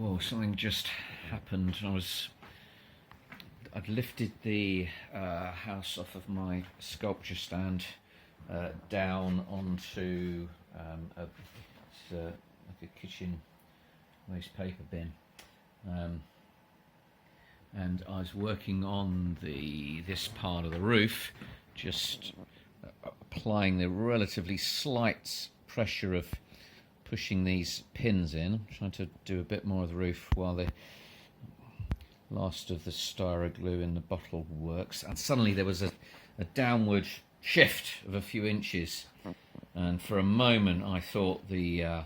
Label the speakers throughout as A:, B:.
A: Whoa, something just happened. I'd lifted the house off of my sculpture stand down onto like a kitchen waste paper bin, and I was working on this part of the roof, just applying the relatively slight pressure of pushing these pins in, trying to do a bit more of the roof while the last of the styro glue in the bottle works. And suddenly there was a downward shift of a few inches, and for a moment I thought the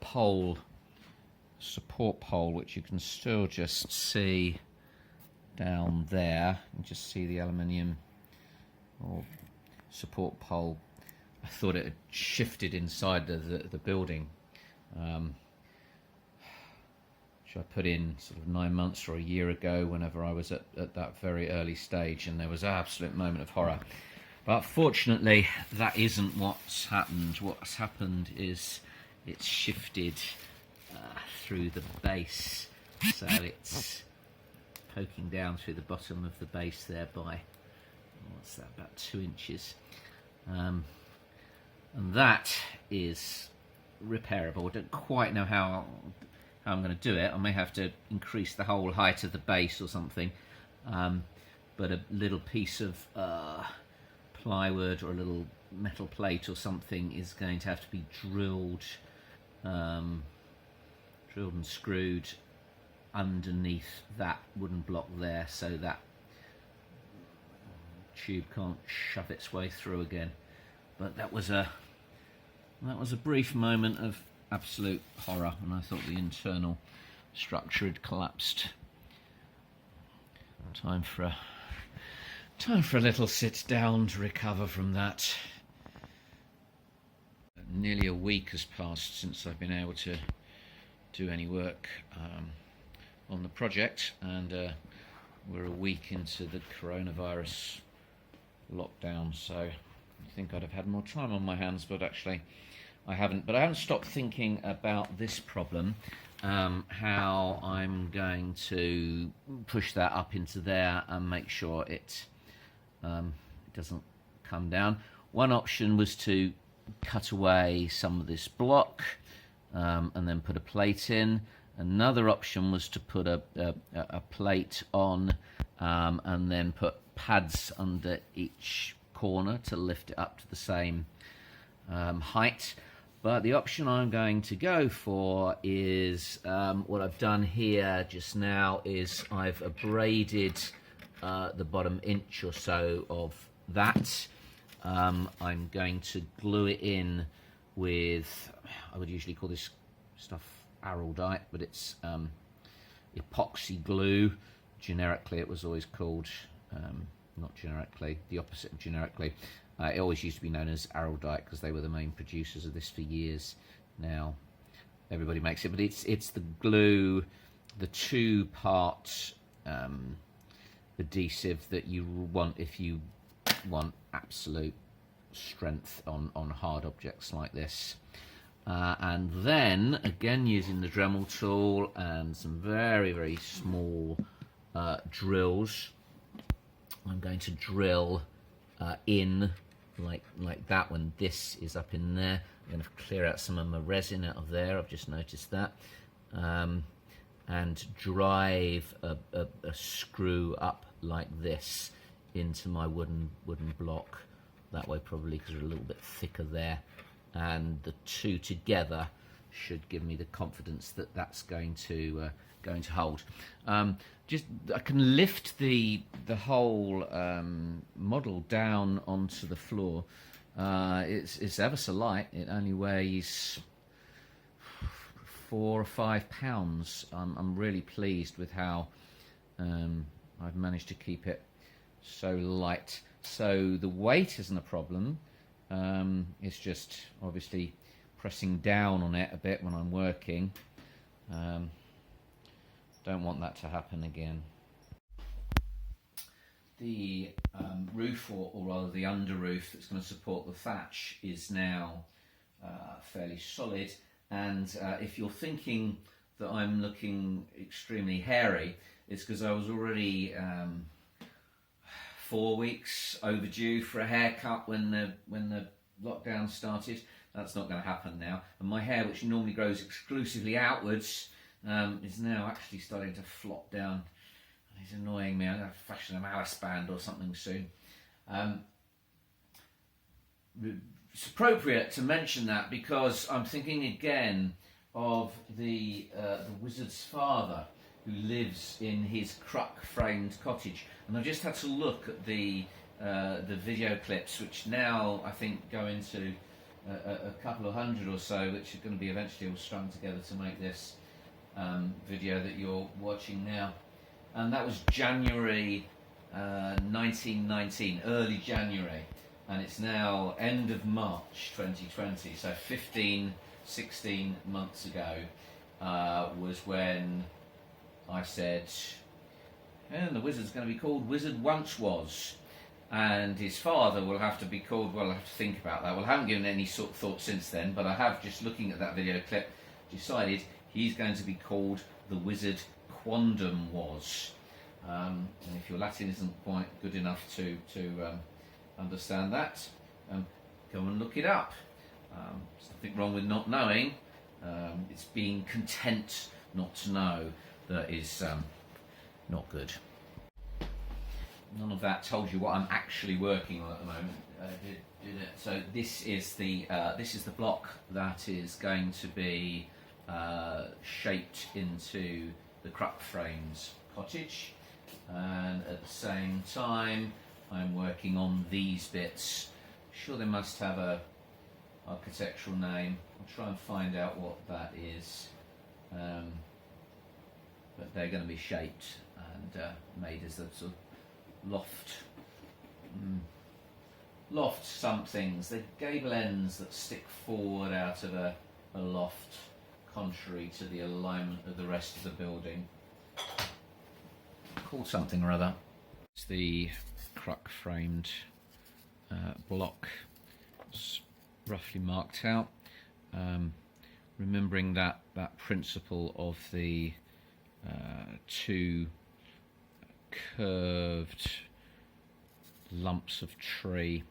A: pole, support pole, which you can still just see down there, and just see the aluminium or support pole, I thought it had shifted inside the building, which I put in sort of 9 months or a year ago, whenever I was at that very early stage, and there was an absolute moment of horror. But fortunately, that isn't what's happened. What's happened is it's shifted through the base, so it's poking down through the bottom of the base there by, what's that, about 2 inches. And that is repairable. I don't quite know how I'm going to do it. I may have to increase the whole height of the base or something, but a little piece of plywood or a little metal plate or something is going to have to be drilled and screwed underneath that wooden block there, so that tube can't shove its way through again. But that was a brief moment of absolute horror, and I thought the internal structure had collapsed. Time for a little sit down to recover from that. Nearly a week has passed since I've been able to do any work on the project, and we're a week into the coronavirus lockdown, so I think I'd have had more time on my hands, but actually I haven't. But I haven't stopped thinking about this problem, how I'm going to push that up into there and make sure it doesn't come down. One option was to cut away some of this block and then put a plate in. Another option was to put a plate on and then put pads under each corner to lift it up to the same height. But the option I'm going to go for is what I've done here just now is I've abraded the bottom inch or so of that. I'm going to glue it in with, I would usually call this stuff araldite, but it's epoxy glue. Generically it was always called, not generically, the opposite of generically. It always used to be known as araldite because they were the main producers of this for years. Now everybody makes it, but it's the glue, the two-part adhesive that you want if you want absolute strength on hard objects like this. And then again, using the Dremel tool and some very, very small drills, I'm going to drill in like that when this is up in there. I'm going to clear out some of my resin out of there, I've just noticed that, and drive a screw up like this into my wooden block. That way, probably, because they're a little bit thicker there, and the two together should give me the confidence that that's going to hold. Just I can lift the whole model down onto the floor. It's ever so light. It only weighs 4 or 5 pounds. I'm really pleased with how I've managed to keep it so light. So the weight isn't a problem. It's just obviously pressing down on it a bit when I'm working. Don't want that to happen again. The roof, or rather the under roof that's going to support the thatch, is now fairly solid. And if you're thinking that I'm looking extremely hairy is because I was already 4 weeks overdue for a haircut when the lockdown started. That's not going to happen now, and my hair, which normally grows exclusively outwards, is now actually starting to flop down. It's annoying me. I'm going to fashion a malice band or something soon. It's appropriate to mention that because I'm thinking again of the wizard's father who lives in his cruck-framed cottage, and I've just had to look at the video clips, which now I think go into a couple of hundred or so, which are going to be eventually all strung together to make this video that you're watching now. And that was January 1919, early January, and it's now end of March 2020, so 16 months ago was when I said, the wizard's going to be called Wizard Once Was, and his father will have to be called, well, I'll have to think about that. Well, I haven't given any sort of thought since then, but I have, just looking at that video clip, decided he's going to be called the Wizard Quondam Was. And if your Latin isn't quite good enough to understand that, go and look it up. There's nothing wrong with not knowing. It's being content not to know that is not good. None of that told you what I'm actually working on at the moment, did it? So this is the block that is going to be shaped into the Cruck Frames cottage, and at the same time I'm working on these bits. Sure, they must have a architectural name. I'll try and find out what that is, but they're going to be shaped and made as a sort of loft somethings. They're gable ends that stick forward out of a loft, contrary to the alignment of the rest of the building. Called something or other. It's the cruck framed block. It's roughly marked out. Remembering that principle of the two curved lumps of tree,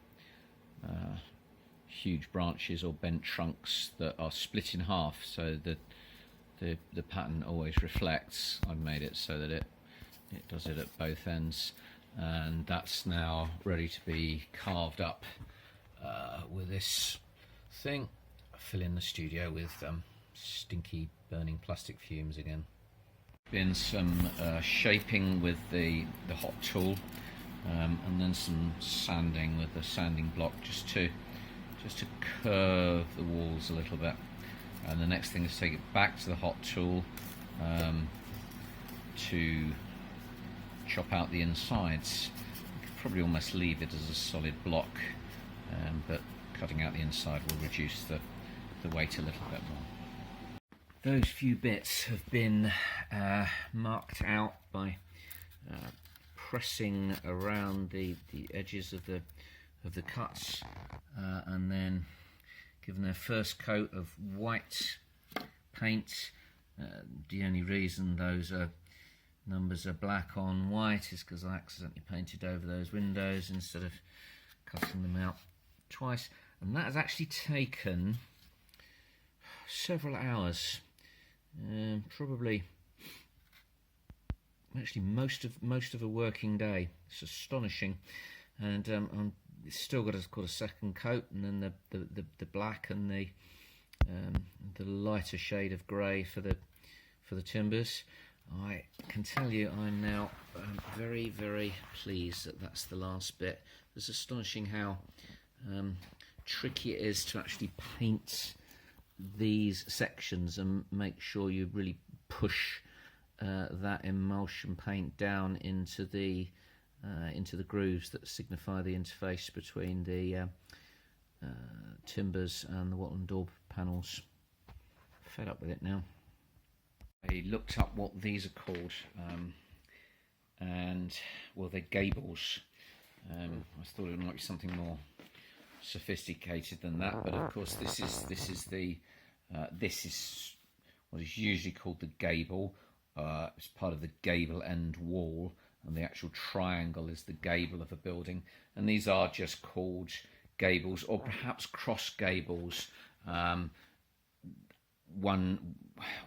A: huge branches or bent trunks that are split in half, so that the pattern always reflects. I've made it so that it does it at both ends, and that's now ready to be carved up with this thing. Fill in the studio with stinky burning plastic fumes again. Been some shaping with the hot tool, and then some sanding with the sanding block, just to curve the walls a little bit. And the next thing is take it back to the hot tool to chop out the insides. You could probably almost leave it as a solid block, but cutting out the inside will reduce the weight a little bit more. Those few bits have been marked out by pressing around the edges of the cuts, and then given their first coat of white paint. The only reason those numbers are black on white is because I accidentally painted over those windows instead of cutting them out twice, and that has actually taken several hours. Probably actually most of a working day. It's astonishing, and it's still got a second coat, and then the black and the lighter shade of grey for the timbers. I can tell you I'm now very, very pleased that that's the last bit. It's astonishing how tricky it is to actually paint these sections and make sure you really push that emulsion paint down into the grooves that signify the interface between the timbers and the wattle and daub panels. Fed up with it now. I looked up what these are called, and well, they're gables. I thought it might be something more sophisticated than that, but of course this is what is usually called the gable. It's part of the gable end wall, and the actual triangle is the gable of a building. And these are just called gables, or perhaps cross gables. One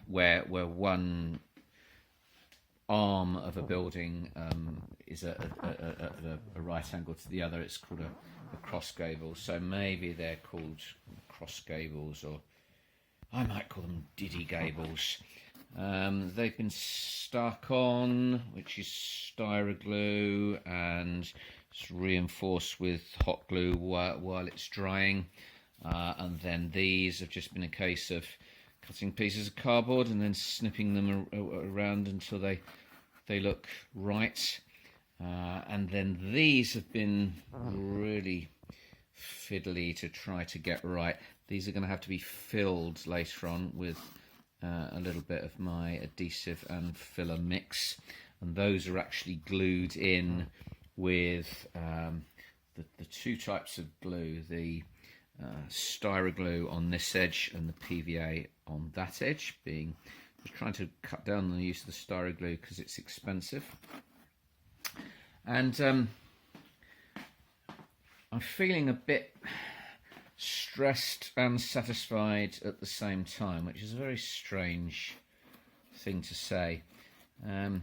A: where one arm of a building is at a right angle to the other. It's called a cross gable. So maybe they're called cross gables, or I might call them diddy gables. They've been stuck on, which is styroglue, and it's reinforced with hot glue while it's drying. And then these have just been a case of cutting pieces of cardboard and then snipping them around until they look right. And then these have been really fiddly to try to get right. These are going to have to be filled later on with a little bit of my adhesive and filler mix, and those are actually glued in with the two types of glue, the styroglue on this edge and the PVA on that edge. Just trying to cut down on the use of the styroglue because it's expensive. And I'm feeling a bit stressed and satisfied at the same time, which is a very strange thing to say. What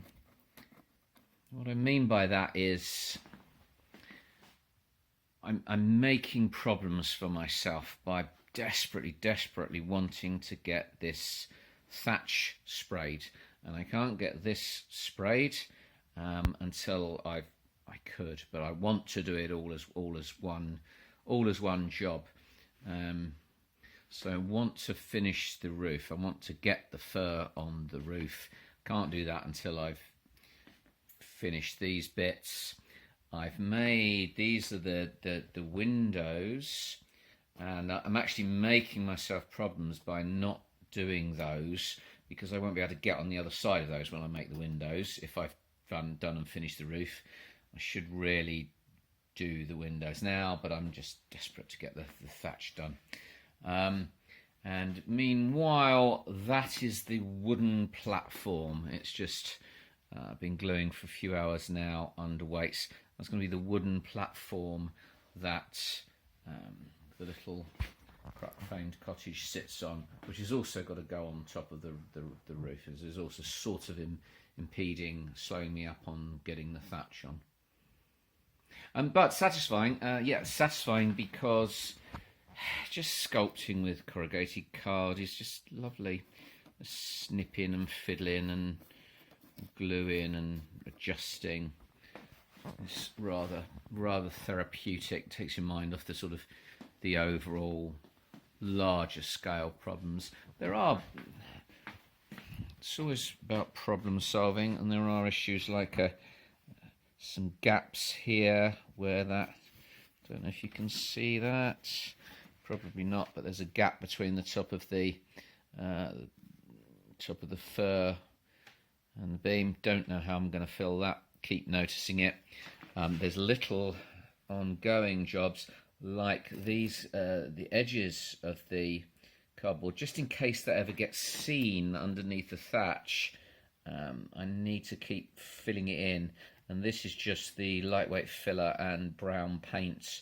A: I mean by that is I'm making problems for myself by desperately wanting to get this thatch sprayed, and I can't get this sprayed until I could, but I want to do it all as one job. So I want to finish the roof. I want to get the fur on the roof. Can't do that until I've finished these bits. I've made, these are the windows, and I'm actually making myself problems by not doing those, because I won't be able to get on the other side of those when I make the windows. If I've done and finished the roof, I should really do the windows now, but I'm just desperate to get the thatch done. And meanwhile, that is the wooden platform. It's just been gluing for a few hours now under weights. That's going to be the wooden platform that the little crack-framed cottage sits on, which has also got to go on top of the roof. It's also sort of impeding, slowing me up on getting the thatch on. But satisfying, satisfying because just sculpting with corrugated card is just lovely. Snipping and fiddling and gluing and adjusting. It's rather therapeutic. Takes your mind off the sort of the overall larger scale problems. It's always about problem solving, and there are issues like some gaps here where don't know if you can see that, probably not, but there's a gap between the top of the fur and the beam. Don't know how I'm going to fill that. Keep noticing it. There's little ongoing jobs like these, the edges of the cardboard, just in case that ever gets seen underneath the thatch. I need to keep filling it in, and this is just the lightweight filler and brown paint,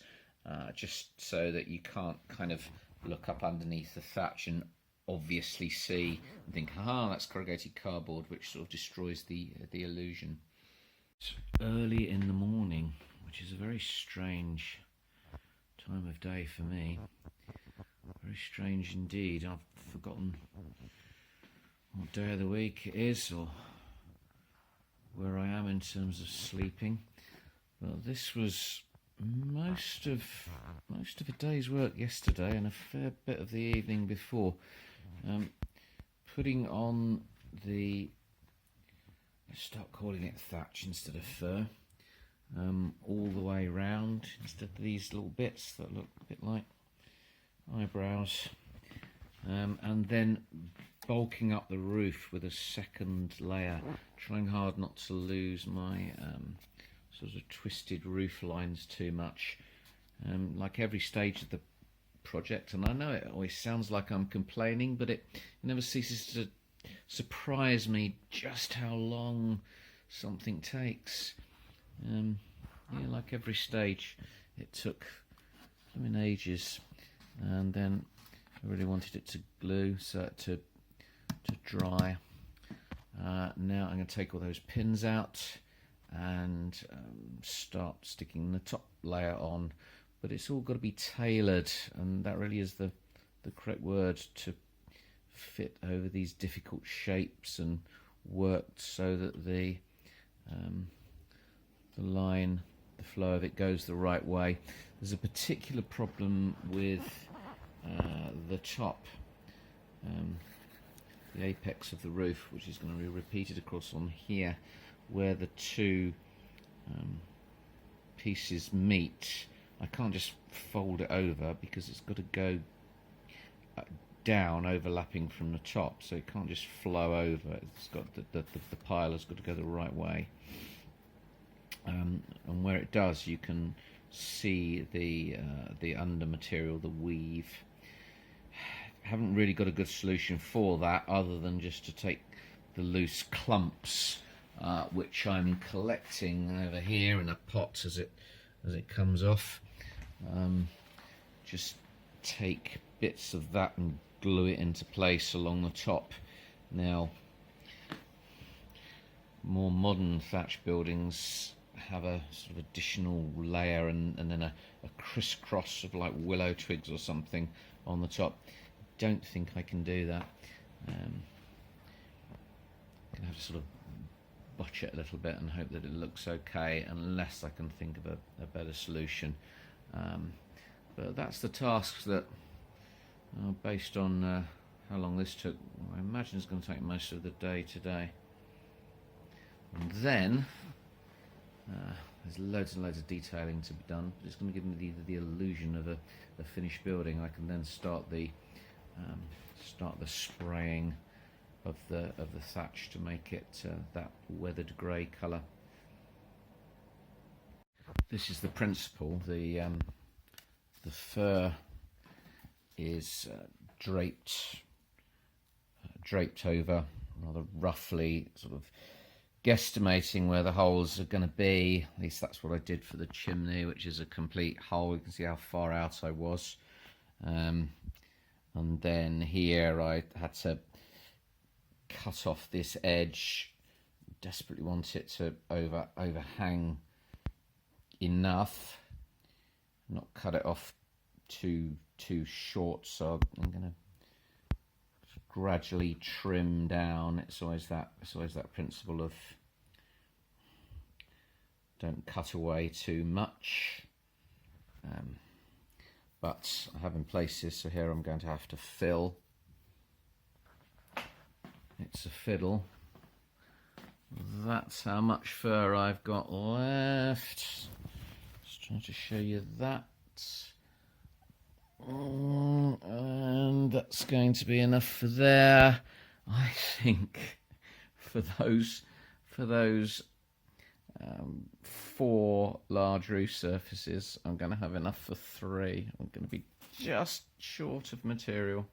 A: just so that you can't kind of look up underneath the thatch and obviously see and think, that's corrugated cardboard, which sort of destroys the illusion. It's early in the morning, which is a very strange time of day for me. Very strange indeed. I've forgotten what day of the week it is or where I am in terms of sleeping. Well, this was most of a day's work yesterday and a fair bit of the evening before. Putting on let's start calling it thatch instead of fur, all the way round, instead of these little bits that look a bit like eyebrows, and then bulking up the roof with a second layer, trying hard not to lose my sort of twisted roof lines too much, like every stage of the project. And I know it always sounds like I'm complaining, but it never ceases surprise me just how long something takes. Yeah, like every stage, it took ages, and then I really wanted it to glue, so to dry. Now I'm going to take all those pins out and start sticking the top layer on, but it's all got to be tailored, and that really is the correct word, to fit over these difficult shapes and worked so that the line, the flow of it goes the right way. There's a particular problem with the top, the apex of the roof, which is going to be repeated across on here, where the two pieces meet. I can't just fold it over because it's got to go down, overlapping from the top, so it can't just flow over. It's got the pile has got to go the right way, and where it does, you can see the under material, the weave. Haven't really got a good solution for that, other than just to take the loose clumps, which I'm collecting over here in a pot as it comes off. Just take bits of that and glue it into place along the top. Now, more modern thatch buildings have a sort of additional layer and then a crisscross of like willow twigs or something on the top. Don't think I can do that. I'm gonna have to sort of botch it a little bit and hope that it looks okay, unless I can think of a better solution. But that's the tasks that are based on how long this took. I imagine it's going to take most of the day today. And then there's loads and loads of detailing to be done. It's going to give me the illusion of a finished building. I can then start the spraying of the thatch to make it that weathered grey colour. This is the principle. The fur is draped over rather roughly, sort of guesstimating where the holes are going to be. At least that's what I did for the chimney, which is a complete hole. You can see how far out I was. And then here I had to cut off this edge. Desperately want it to overhang enough, not cut it off too short, so I'm going to gradually trim down. It's always that principle of don't cut away too much. But I have in places, so here I'm going to have to fill. It's a fiddle. That's how much fur I've got left. Just trying to show you that. And that's going to be enough for there. I think for those 4 large roof surfaces, I'm going to have enough for 3. I'm going to be just short of material.